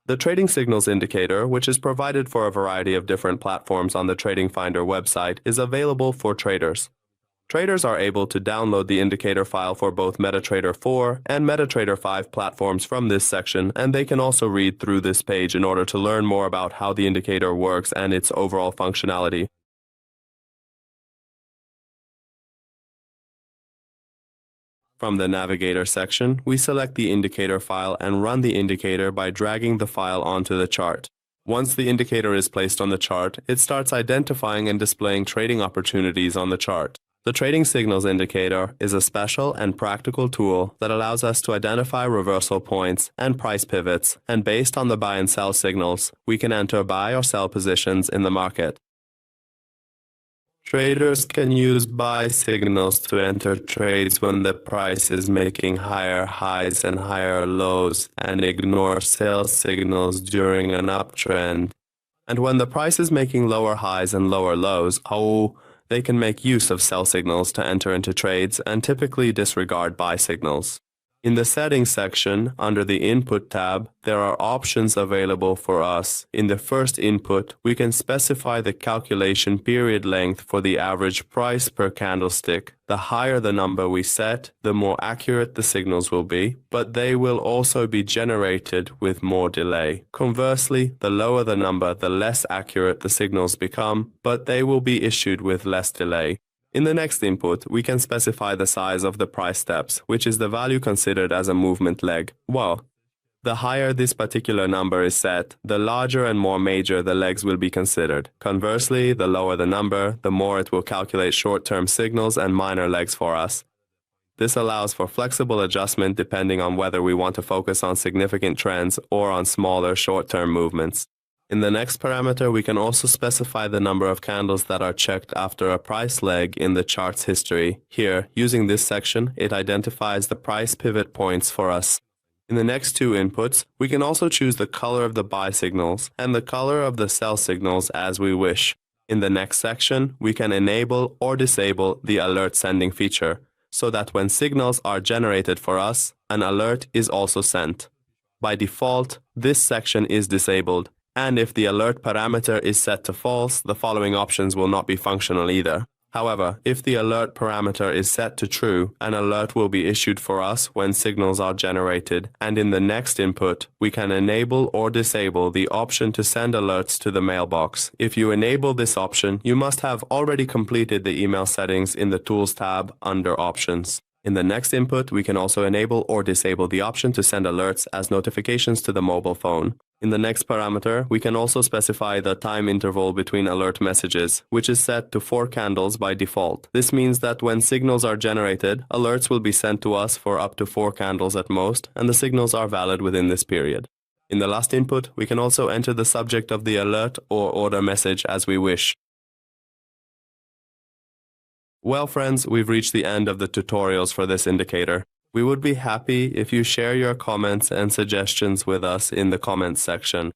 The trading signals indicator, which is provided for a variety of different platforms on the TradingFinder website, is available for traders. Traders are able to download the indicator file for both MetaTrader 4 and MetaTrader 5 platforms from this section, and they can also read through this page in order to learn more about how the indicator works and its overall functionality. From the Navigator section, we select the indicator file and run the indicator by dragging the file onto the chart. Once the indicator is placed on the chart, it starts identifying and displaying trading opportunities on the chart. The Trading Signals Indicator is a special and practical tool that allows us to identify reversal points and price pivots, and based on the buy and sell signals, we can enter buy or sell positions in the market. Traders can use buy signals to enter trades when the price is making higher highs and higher lows, and ignore sell signals during an uptrend. And when the price is making lower highs and lower lows, they can make use of sell signals to enter into trades and typically disregard buy signals. In the Settings section, under the Input tab, there are options available for us. In the first input, we can specify the calculation period length for the average price per candlestick. The higher the number we set, the more accurate the signals will be, but they will also be generated with more delay. Conversely, the lower the number, the less accurate the signals become, but they will be issued with less delay. In the next input, we can specify the size of the price steps, which is the value considered as a movement leg. The higher this particular number is set, the larger and more major the legs will be considered. Conversely, the lower the number, the more it will calculate short-term signals and minor legs for us. This allows for flexible adjustment depending on whether we want to focus on significant trends or on smaller short-term movements. In the next parameter, we can also specify the number of candles that are checked after a price leg in the chart's history. Here, using this section, it identifies the price pivot points for us. In the next two inputs, we can also choose the color of the buy signals and the color of the sell signals as we wish. In the next section, we can enable or disable the alert sending feature, so that when signals are generated for us, an alert is also sent. By default, this section is disabled, and if the alert parameter is set to false, the following options will not be functional either. However, if the alert parameter is set to true, an alert will be issued for us when signals are generated, and in the next input, we can enable or disable the option to send alerts to the mailbox. If you enable this option, you must have already completed the email settings in the Tools tab under Options. In the next input, we can also enable or disable the option to send alerts as notifications to the mobile phone. In the next parameter, we can also specify the time interval between alert messages, which is set to 4 candles by default. This means that when signals are generated, alerts will be sent to us for up to 4 candles at most, and the signals are valid within this period. In the last input, we can also enter the subject of the alert or order message as we wish. Well, friends, we've reached the end of the tutorials for this indicator. We would be happy if you share your comments and suggestions with us in the comments section.